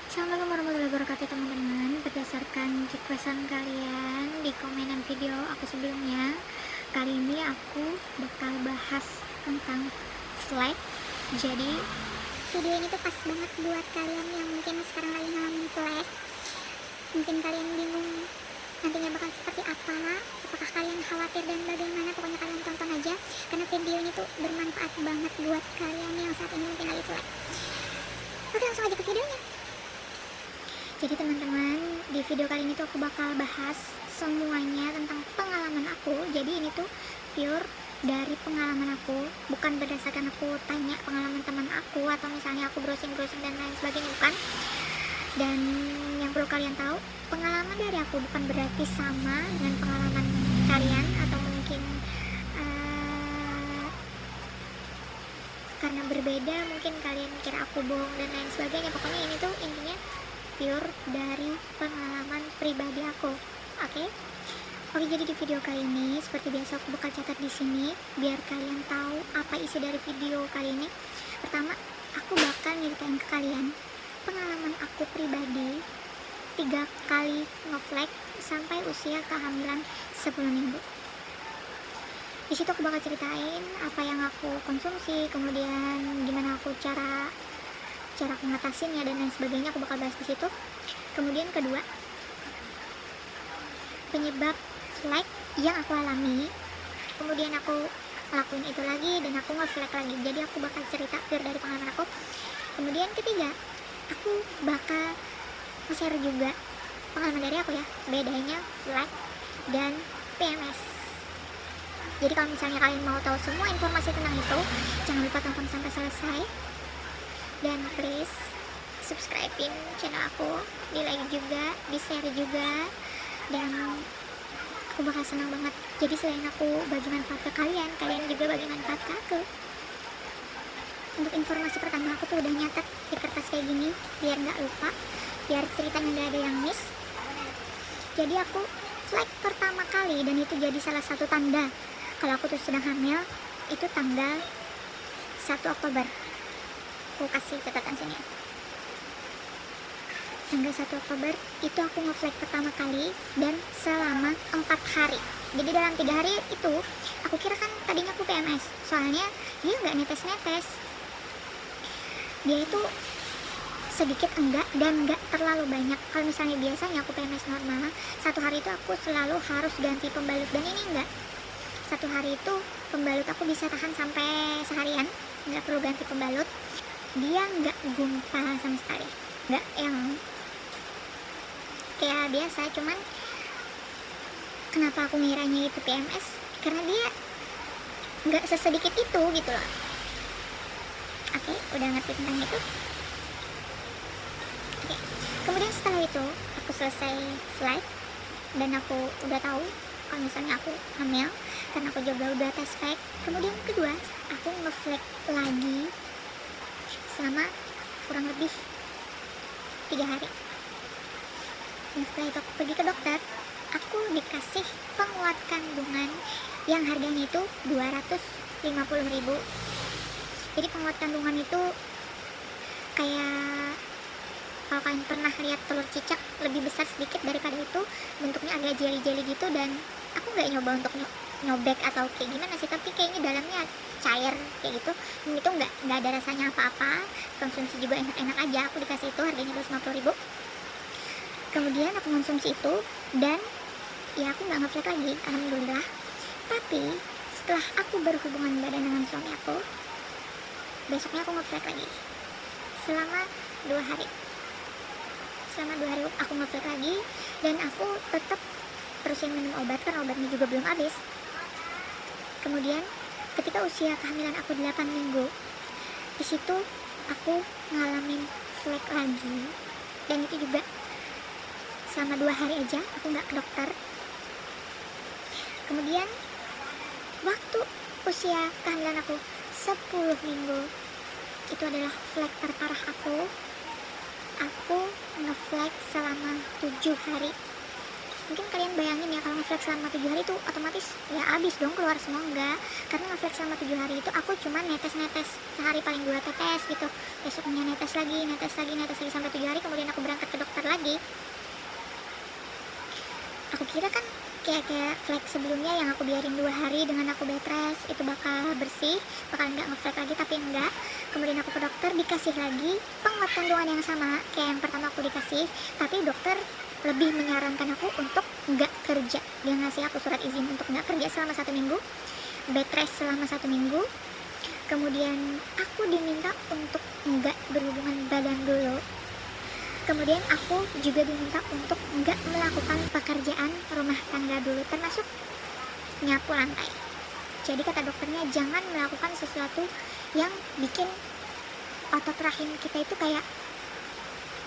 Assalamualaikum warahmatullahi wabarakatuh teman-teman. Berdasarkan requestan kalian di komenan video aku sebelumnya, kali ini aku bakal bahas tentang flag. Jadi video ini tuh pas banget buat kalian yang mungkin sekarang lagi ngalamin flag. Mungkin kalian bingung nantinya bakal seperti apa, apakah kalian khawatir dan bagaimana. Pokoknya kalian tonton aja, karena video ini tuh bermanfaat banget buat kalian yang saat ini mungkin lagi flag. Oke, langsung aja ke videonya. Jadi teman-teman, di video kali ini tuh aku bakal bahas semuanya tentang pengalaman aku. Jadi ini tuh pure dari pengalaman aku, bukan berdasarkan aku tanya pengalaman teman aku atau misalnya aku browsing-browsing dan lain sebagainya, bukan. Dan yang perlu kalian tahu, pengalaman dari aku bukan berarti sama dengan pengalaman kalian, atau mungkin karena berbeda mungkin kalian kira aku bohong dan lain sebagainya. Pokoknya ini tuh intinya pure dari pengalaman pribadi aku. Oke? Oke, jadi di video kali ini seperti biasa aku bakal catat di sini biar kalian tahu apa isi dari video kali ini. Pertama, aku bakal nyeritain ke kalian pengalaman aku pribadi 3 kali ngeflag sampai usia kehamilan 10 minggu. Di situ aku bakal ceritain apa yang aku konsumsi, kemudian gimana aku cara aku ngatasinnya dan lain sebagainya, aku bakal bahas di situ. Kemudian kedua, penyebab flag yang aku alami, kemudian aku lakuin itu lagi dan aku nge-flag lagi. Jadi aku bakal cerita pure dari pengalaman aku. Kemudian ketiga, aku bakal nge-share juga pengalaman dari aku ya, bedanya flag dan PMS. Jadi kalau misalnya kalian mau tahu semua informasi tentang itu, jangan lupa tonton sampai selesai. Dan please subscribein channel aku, di like juga, di share juga, dan aku bakal senang banget. Jadi selain aku bagi manfaat ke kalian, kalian juga bagi manfaat ke aku. Untuk informasi pertama, aku tuh udah nyatet di kertas kayak gini biar nggak lupa, biar ceritanya nggak ada yang miss. Jadi aku flag pertama kali, dan itu jadi salah satu tanda kalau aku tuh sedang hamil, itu tanggal 1 Oktober. Aku kasih catatan sini. Tanggal 1 Oktober itu aku nge-flag pertama kali dan selama 4 hari. Jadi dalam 3 hari itu aku kira kan tadinya aku PMS, soalnya dia nggak netes-netes. Dia itu sedikit enggak dan nggak terlalu banyak. Kalau misalnya biasanya aku PMS normal, 1 hari itu aku selalu harus ganti pembalut, dan ini enggak. 1 hari itu pembalut aku bisa tahan sampai seharian, nggak perlu ganti pembalut. Dia nggak gumpal sama sekali, nggak yang kayak biasa. Cuman kenapa aku ngiranya itu PMS, karena dia nggak sesedikit itu gitu loh. Oke, udah ngerti tentang itu. Oke, kemudian setelah itu aku selesai flight dan aku udah tahu kalau misalnya aku hamil, karena aku juga udah tes flag. Kemudian kedua, aku nge-flag lagi selama kurang lebih 3 hari. Dan setelah itu aku pergi ke dokter, aku dikasih penguat kandungan yang harganya itu 250.000. Jadi penguat kandungan itu kayak, kalau kalian pernah lihat telur cicak, lebih besar sedikit daripada itu, bentuknya agak jeli-jeli gitu. Dan aku nggak nyoba untuk nyobek atau kayak gimana sih, tapi kayaknya dalamnya cair kayak gitu. Dan itu nggak ada rasanya apa-apa, konsumsi juga enak-enak aja. Aku dikasih itu, harganya 250.000. Kemudian aku konsumsi itu dan ya aku nggak nge-flag lagi, alhamdulillah. Tapi setelah aku berhubungan badan dengan suami aku, besoknya aku nge-flag lagi selama 2 hari. Selama 2 hari aku nge-flag lagi, dan aku tetap terusin minum obat karena obatnya juga belum habis. Kemudian ketika usia kehamilan aku 8 minggu, di situ aku ngalamin flag lagi, dan itu juga selama 2 hari aja, aku nggak ke dokter. Kemudian waktu usia kehamilan aku 10 minggu, itu adalah flag terparah aku. Aku nge-flag selama 7 hari. Mungkin kalian bayangin ya, kalau ngeflex selama 7 hari itu otomatis ya habis dong keluar semua. Enggak, karena ngeflex selama 7 hari itu aku cuma netes-netes, sehari paling 2 tetes gitu, besoknya netes lagi, netes lagi, netes lagi sampai 7 hari, kemudian aku berangkat ke dokter lagi. Aku kira kan kayak flex sebelumnya yang aku biarin 2 hari dengan aku bed rest itu bakal bersih, bakal nggak ngeflex lagi, tapi enggak. Kemudian aku ke dokter, dikasih lagi penguat kandungan yang sama kayak yang pertama aku dikasih, tapi dokter lebih menyarankan aku untuk nggak kerja. Dia ngasih aku surat izin untuk nggak kerja selama 1 minggu, bed rest selama 1 minggu. Kemudian aku diminta untuk nggak berhubungan badan dulu. Kemudian aku juga diminta untuk nggak melakukan pekerjaan rumah tangga dulu, termasuk nyapu lantai. Jadi kata dokternya jangan melakukan sesuatu yang bikin otot rahim kita itu kayak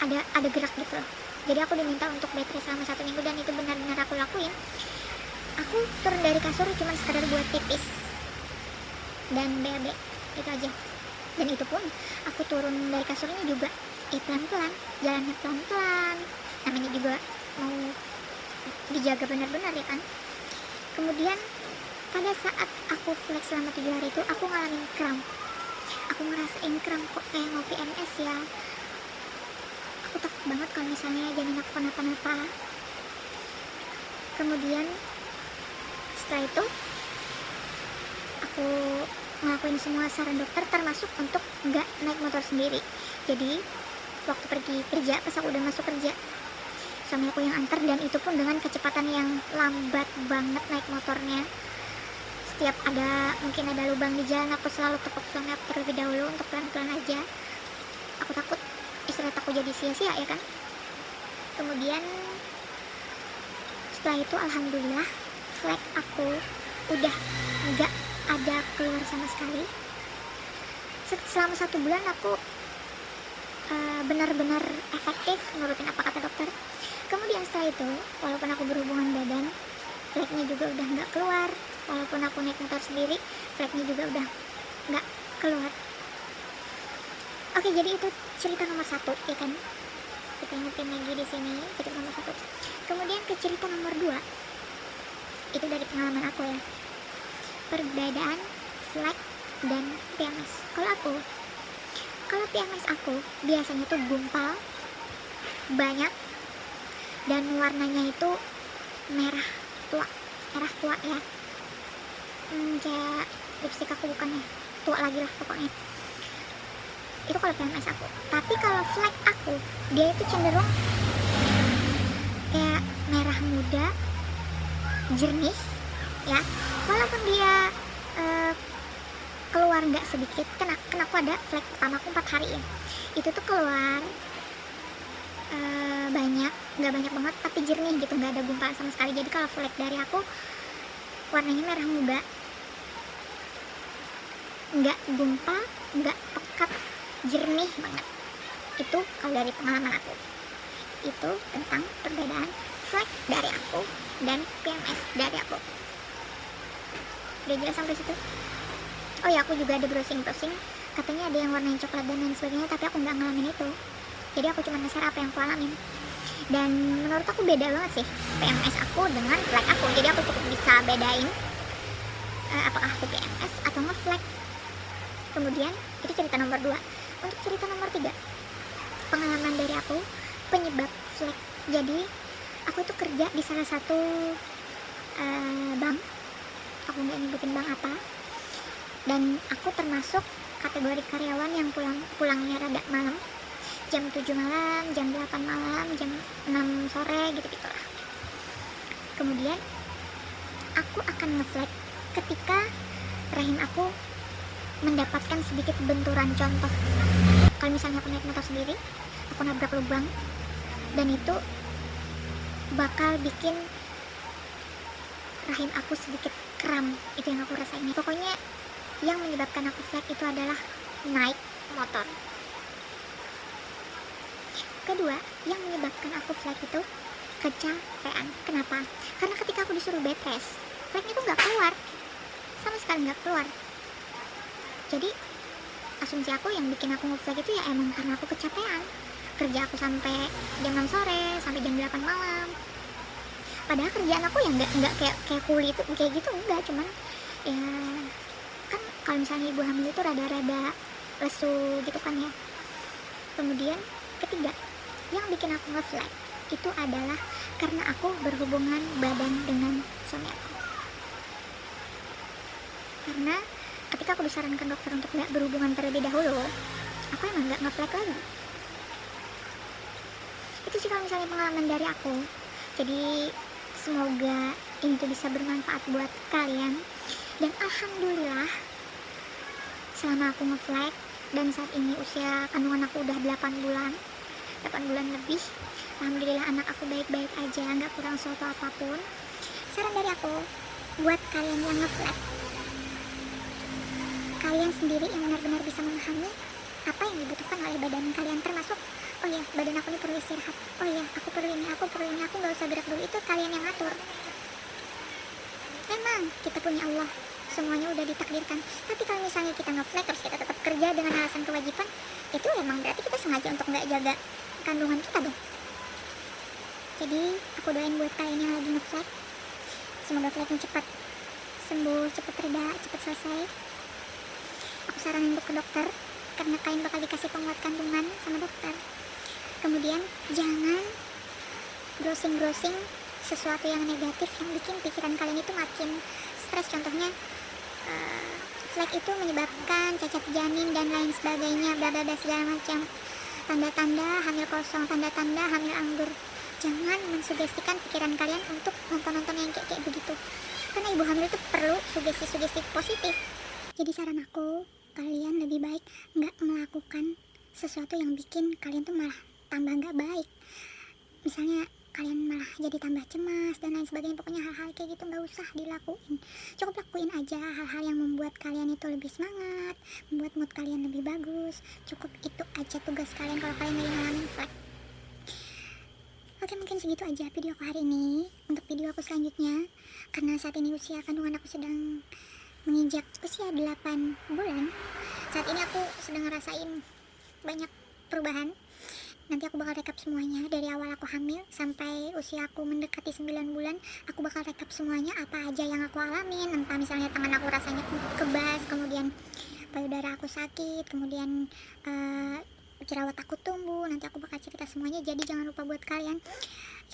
ada gerak gitu. Jadi aku diminta untuk bed rest selama 1 minggu, dan itu benar-benar aku lakuin. Aku turun dari kasur cuma sekadar buat pipis dan BAB, itu aja. Dan itu pun aku turun dari kasurnya juga pelan-pelan, jalannya pelan-pelan, namanya juga mau dijaga benar-benar ya kan. Kemudian pada saat aku flex selama 7 hari itu aku ngalamin kram. Aku ngerasain kram kok kayak mau PMS ya. Aku takut banget kalau misalnya janin aku kenapa-napa. Kemudian setelah itu aku ngelakuin semua saran dokter, termasuk untuk nggak naik motor sendiri. Jadi waktu pergi kerja, pas aku udah masuk kerja, suami aku yang antar, dan itu pun dengan kecepatan yang lambat banget naik motornya. Setiap mungkin ada lubang di jalan, aku selalu tepuk suami aku terlebih dahulu untuk pelan-pelan aja. Aku takut istirahat aku jadi sia-sia ya kan. Kemudian setelah itu alhamdulillah flag aku udah nggak ada keluar sama sekali. Selama 1 bulan aku benar-benar efektif nurutin apa kata dokter. Kemudian setelah itu, walaupun aku berhubungan badan, flagnya juga udah nggak keluar. Walaupun aku naik motor sendiri, flagnya juga udah nggak keluar. Oke, jadi itu cerita nomor 1 ya kan. Kita ingetin lagi di sini cerita nomor 1. Kemudian ke cerita nomor 2, itu dari pengalaman aku ya, perbedaan flag dan PMS. Kalau PMS aku biasanya tuh gumpal, banyak, dan warnanya itu merah tua ya. Kayak lipstick aku bukannya tua lagi lah pokoknya. Itu kalau PMS aku. Tapi kalau flag aku, dia itu cenderung kayak merah muda, jernih ya. Walaupun dia keluar nggak sedikit, kenapa ada flag pertama aku 4 hari ya, itu tuh keluar nggak banyak banget, tapi jernih gitu, nggak ada gumpalan sama sekali. Jadi kalau flag dari aku warnanya merah muda, nggak gumpal, nggak pekat, jernih banget. Itu kalau dari pengalaman aku. Itu tentang perbedaan flag dari aku dan PMS dari aku. Udah jelas sampai situ? Oh ya, aku juga ada browsing, katanya ada yang warnanya coklat dan lain sebagainya, tapi aku nggak ngalamin itu. Jadi aku cuma nge-share apa yang aku alamin. Dan menurut aku beda banget sih PMS aku dengan flag aku. Jadi aku cukup bisa bedain apakah aku PMS atau nge-flag. Kemudian itu cerita nomor 2. Untuk cerita nomor 3, pengalaman dari aku penyebab flag. Jadi aku tuh kerja di salah satu bank, aku nggak nyebutin bank apa, dan aku termasuk kategori karyawan yang pulangnya rada malam, jam 7 malam, jam 8 malam, jam 6 sore gitu-gitu lah. Kemudian aku akan nge-flag ketika rahim aku mendapatkan sedikit benturan. Contoh, kalau misalnya aku naik motor sendiri, aku nabrak lubang, dan itu bakal bikin rahim aku sedikit kram. Itu yang aku rasain. Pokoknya yang menyebabkan aku flag itu adalah naik motor. Kedua, yang menyebabkan aku flag itu kecapean. Kenapa? Karena ketika aku disuruh bed rest, flagnya tuh nggak keluar, sama sekali nggak keluar. Jadi asumsi aku yang bikin aku nge-flag itu ya emang karena aku kecapean. Kerja aku sampai jam 6 sore, sampai jam 8 malam. padahal kerjaan aku ya nggak kayak kayak kuli itu kayak gitu, enggak, cuman ya kan kalau misalnya ibu hamil itu rada-rada lesu gitu kan ya. Kemudian ketiga yang bikin aku nge-flag itu adalah karena aku berhubungan badan dengan suami aku. Karena ketika aku disarankan dokter untuk nggak berhubungan terlebih dahulu, aku emang nggak nge-flag lagi. Itu sih kalau misalnya pengalaman dari aku. Jadi semoga ini tuh bisa bermanfaat buat kalian. Dan alhamdulillah selama aku nge-flag dan saat ini usia kandungan aku udah 8 bulan lebih, alhamdulillah anak aku baik-baik aja, nggak kurang suatu apapun. Saran dari aku buat kalian yang nge-flag, kalian sendiri yang benar-benar bisa memahami apa yang dibutuhkan oleh badan kalian, termasuk oh ya badan aku ini perlu istirahat, oh ya aku perlu ini, aku nggak usah gerak dulu, itu kalian yang atur. Memang kita punya Allah, semuanya udah ditakdirkan. Tapi kalau misalnya kita nge-flag terus kita tetap kerja dengan alasan kewajiban, itu emang berarti kita sengaja untuk nggak jaga kandungan kita dong. Jadi aku doain buat kalian yang lagi nge-flag, semoga flagnya cepat sembuh, cepat reda, cepat selesai. Aku saranin untuk ke dokter, karena kalian bakal dikasih penguat kandungan sama dokter. Kemudian jangan browsing sesuatu yang negatif yang bikin pikiran kalian itu makin stres. Contohnya flag itu menyebabkan cacat janin dan lain sebagainya, bla bla bla segala macam, tanda-tanda hamil kosong, tanda-tanda hamil anggur. Jangan mensugestikan pikiran kalian untuk nonton-nonton yang kayak begitu, karena ibu hamil itu perlu sugesti-sugesti positif. Jadi saran aku, kalian lebih baik nggak melakukan sesuatu yang bikin kalian tuh malah tambah nggak baik. Misalnya kalian malah jadi tambah cemas dan lain sebagainya. Pokoknya hal-hal kayak gitu nggak usah dilakuin. Cukup lakuin aja hal-hal yang membuat kalian itu lebih semangat, membuat mood kalian lebih bagus. Cukup itu aja tugas kalian kalau kalian lagi ngalamin flag. Oke, mungkin segitu aja video aku hari ini. Untuk video aku selanjutnya, karena saat ini usia kandungan aku sedang menginjak usia 8 bulan, saat ini aku sedang ngerasain banyak perubahan. Nanti aku bakal rekap semuanya dari awal aku hamil sampai usia aku mendekati 9 bulan. Aku bakal rekap semuanya apa aja yang aku alamin. Entah misalnya tangan aku rasanya kebas, kemudian payudara aku sakit, kemudian jerawat aku tumbuh. Nanti aku bakal cerita semuanya. Jadi jangan lupa buat kalian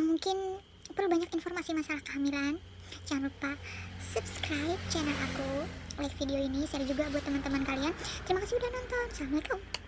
yang mungkin perlu banyak informasi masalah kehamilan, jangan lupa subscribe channel aku, like video ini, share juga buat teman-teman kalian. Terima kasih udah nonton. Assalamualaikum.